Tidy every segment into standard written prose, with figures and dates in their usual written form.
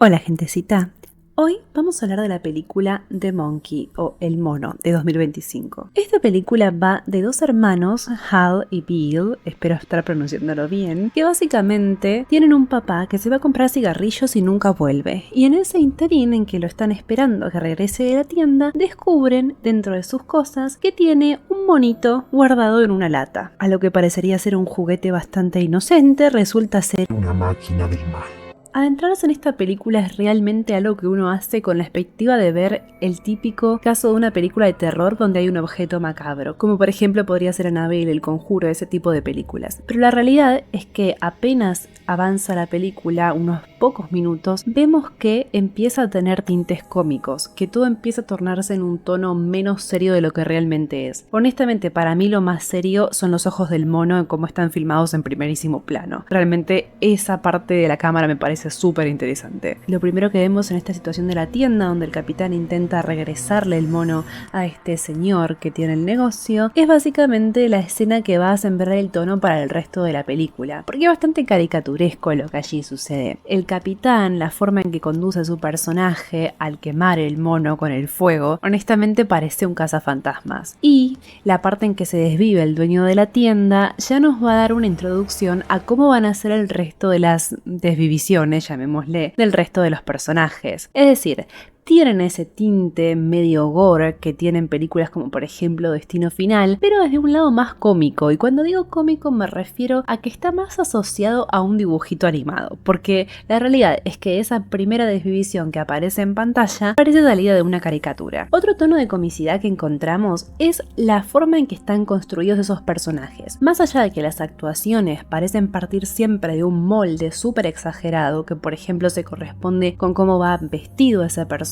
Hola gentecita, hoy vamos a hablar de la película The Monkey o El Mono de 2025. Esta película va de dos hermanos, Hal y Bill, espero estar pronunciándolo bien, que básicamente tienen un papá que se va a comprar cigarrillos y nunca vuelve. Y en ese interín en que lo están esperando a que regrese de la tienda, descubren dentro de sus cosas que tiene un monito guardado en una lata. A lo que parecería ser un juguete bastante inocente, resulta ser una máquina del mal. Adentrarse en esta película es realmente algo que uno hace con la expectativa de ver el típico caso de una película de terror donde hay un objeto macabro, como por ejemplo podría ser Annabelle, El Conjuro, ese tipo de películas. Pero la realidad es que apenas avanza la película, unos pocos minutos, vemos que empieza a tener tintes cómicos, que todo empieza a tornarse en un tono menos serio de lo que realmente es. Honestamente, para mí lo más serio son los ojos del mono en cómo están filmados en primerísimo plano. Realmente esa parte de la cámara me parece súper interesante. Lo primero que vemos en esta situación de la tienda, donde el capitán intenta regresarle el mono a este señor que tiene el negocio, es básicamente la escena que va a sembrar el tono para el resto de la película, porque es bastante caricaturesco lo que allí sucede. El capitán, la forma en que conduce a su personaje al quemar el mono con el fuego, honestamente parece un cazafantasmas. Y la parte en que se desvive el dueño de la tienda ya nos va a dar una introducción a cómo van a ser el resto de las desvivisiones, llamémosle, del resto de los personajes. Es decir, tienen ese tinte medio gore que tienen películas como por ejemplo Destino Final, pero desde un lado más cómico, y cuando digo cómico me refiero a que está más asociado a un dibujito animado, porque la realidad es que esa primera desvivisión que aparece en pantalla parece salida de una caricatura. Otro tono de comicidad que encontramos es la forma en que están construidos esos personajes. Más allá de que las actuaciones parecen partir siempre de un molde súper exagerado, que por ejemplo se corresponde con cómo va vestido ese personaje,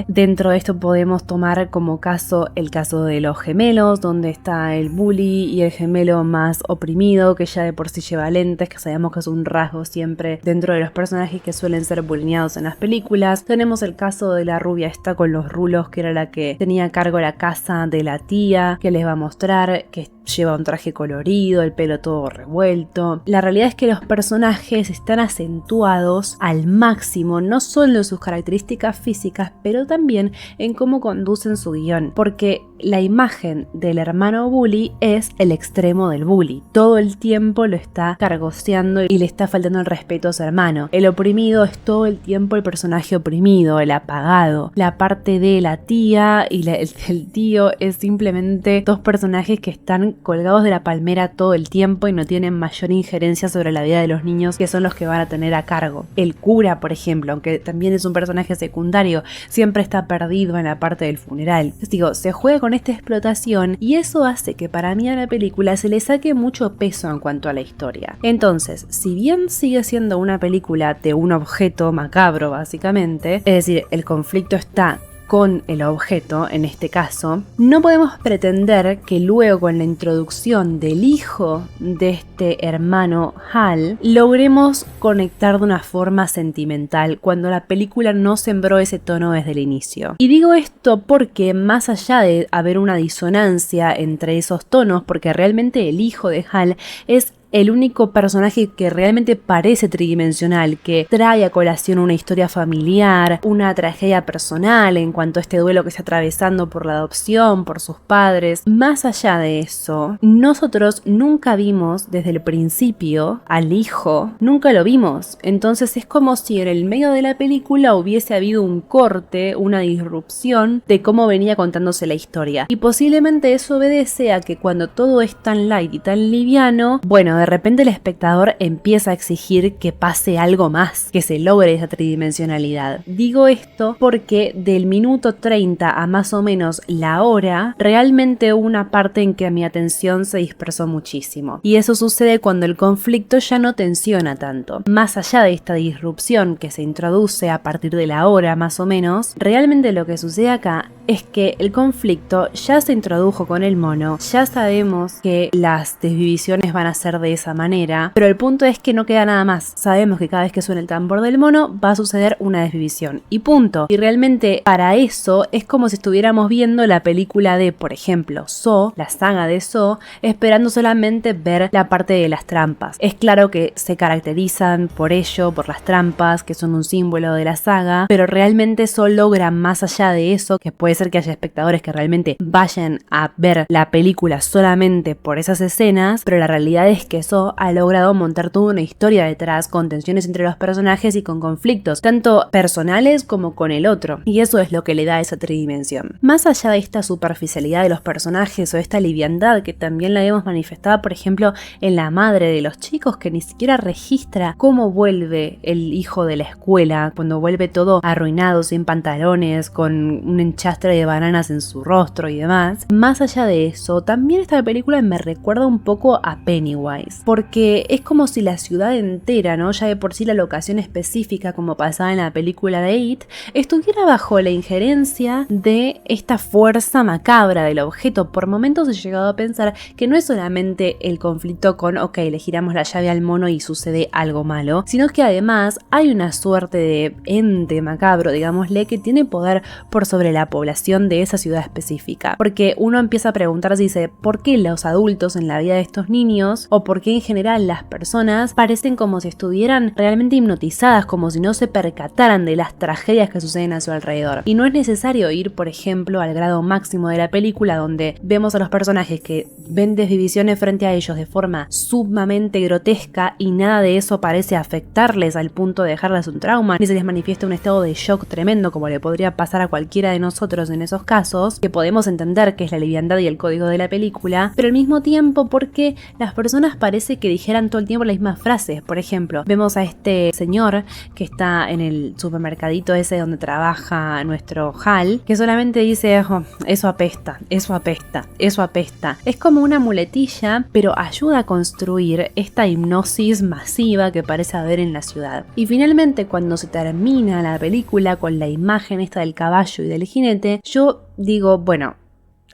dentro de esto podemos tomar como caso el caso de los gemelos, donde está el bully y el gemelo más oprimido, que ya de por sí lleva lentes, que sabemos que es un rasgo siempre dentro de los personajes que suelen ser bulleados en las películas. Tenemos el caso de la rubia esta con los rulos, que era la que tenía a cargo la casa de la tía, que les va a mostrar que lleva un traje colorido, el pelo todo revuelto. La realidad es que los personajes están acentuados al máximo, no solo en sus características físicas, pero también en cómo conducen su guión, porque la imagen del hermano bully es el extremo del bully. Todo el tiempo lo está cargoseando y le está faltando el respeto a su hermano. El oprimido es todo el tiempo el personaje oprimido, el apagado. La parte de la tía y el tío es simplemente dos personajes que están colgados de la palmera todo el tiempo y no tienen mayor injerencia sobre la vida de los niños, que son los que van a tener a cargo. El cura, por ejemplo, aunque también es un personaje secundario, siempre está perdido en la parte del funeral. Les digo, se juega con esta explotación y eso hace que para mí a la película se le saque mucho peso en cuanto a la historia. Entonces, si bien sigue siendo una película de un objeto macabro básicamente, es decir, el conflicto está con el objeto, en este caso, no podemos pretender que luego con la introducción del hijo de este hermano Hal, logremos conectar de una forma sentimental cuando la película no sembró ese tono desde el inicio. Y digo esto porque más allá de haber una disonancia entre esos tonos, porque realmente el hijo de Hal es el único personaje que realmente parece tridimensional, que trae a colación una historia familiar, una tragedia personal en cuanto a este duelo que está atravesando por la adopción, por sus padres. Más allá de eso, nosotros nunca vimos desde el principio al hijo, nunca lo vimos. Entonces es como si en el medio de la película hubiese habido un corte, una disrupción de cómo venía contándose la historia. Y posiblemente eso obedece a que cuando todo es tan light y tan liviano, bueno, de repente el espectador empieza a exigir que pase algo más, que se logre esa tridimensionalidad. Digo esto porque del minuto 30 a más o menos la hora, realmente hubo una parte en que mi atención se dispersó muchísimo. Y eso sucede cuando el conflicto ya no tensiona tanto. Más allá de esta disrupción que se introduce a partir de la hora más o menos, realmente lo que sucede acá es que el conflicto ya se introdujo con el mono, ya sabemos que las desdivisiones van a ser de esa manera, pero el punto es que no queda nada más. Sabemos que cada vez que suene el tambor del mono va a suceder una desdivisión y punto. Y realmente para eso es como si estuviéramos viendo la película de, por ejemplo, Saw, la saga de Saw, esperando solamente ver la parte de las trampas. Es claro que se caracterizan por ello, por las trampas, que son un símbolo de la saga, pero realmente Saw logra más allá de eso, que puede ser que haya espectadores que realmente vayan a ver la película solamente por esas escenas, pero la realidad es que Saw ha logrado montar toda una historia detrás, con tensiones entre los personajes y con conflictos, tanto personales como con el otro, y eso es lo que le da esa tridimensión. Más allá de esta superficialidad de los personajes o esta liviandad que también la vemos manifestada, por ejemplo, en la madre de los chicos, que ni siquiera registra cómo vuelve el hijo de la escuela, cuando vuelve todo arruinado, sin pantalones, con un enchastre de bananas en su rostro y demás. Más allá de eso, también esta película me recuerda un poco a Pennywise, porque es como si la ciudad entera, ¿no? Ya de por sí la locación específica, como pasaba en la película de It, estuviera bajo la injerencia de esta fuerza macabra del objeto. Por momentos he llegado a pensar que no es solamente el conflicto con, ok, le giramos la llave al mono y sucede algo malo, sino que además hay una suerte de ente macabro, digámosle, que tiene poder por sobre la población de esa ciudad específica. Porque uno empieza a preguntarse, dice, ¿por qué los adultos en la vida de estos niños, o por qué en general las personas, parecen como si estuvieran realmente hipnotizadas, como si no se percataran de las tragedias que suceden a su alrededor? Y no es necesario ir, por ejemplo, al grado máximo de la película, donde vemos a los personajes que ven desdivisiones frente a ellos de forma sumamente grotesca y nada de eso parece afectarles al punto de dejarles un trauma, ni se les manifiesta un estado de shock tremendo como le podría pasar a cualquiera de nosotros en esos casos, que podemos entender que es la liviandad y el código de la película, pero al mismo tiempo porque las personas parece que dijeran todo el tiempo las mismas frases. Por ejemplo, vemos a este señor que está en el supermercadito ese donde trabaja nuestro Hal, que solamente dice, oh, eso apesta, eso apesta, eso apesta. Es como una muletilla, pero ayuda a construir esta hipnosis masiva que parece haber en la ciudad. Y finalmente, cuando se termina la película con la imagen esta del caballo y del jinete, yo digo, bueno,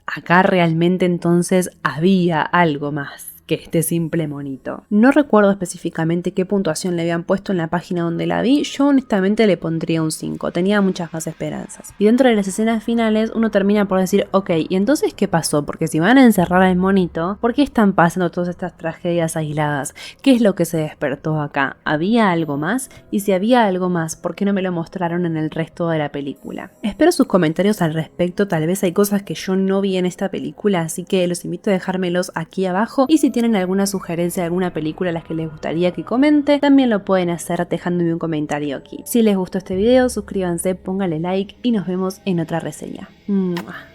acá realmente entonces había algo más que este simple monito. No recuerdo específicamente qué puntuación le habían puesto en la página donde la vi. Yo honestamente le pondría un 5, tenía muchas más esperanzas. Y dentro de las escenas finales uno termina por decir, ok, ¿y entonces qué pasó? Porque si van a encerrar al monito, ¿por qué están pasando todas estas tragedias aisladas? ¿Qué es lo que se despertó acá? ¿Había algo más? Y si había algo más, ¿por qué no me lo mostraron en el resto de la película? Espero sus comentarios al respecto, tal vez hay cosas que yo no vi en esta película, así que los invito a dejármelos aquí abajo, y si tienen alguna sugerencia de alguna película a las que les gustaría que comente, también lo pueden hacer dejándome un comentario aquí. Si les gustó este video, suscríbanse, pónganle like y nos vemos en otra reseña. ¡Mua!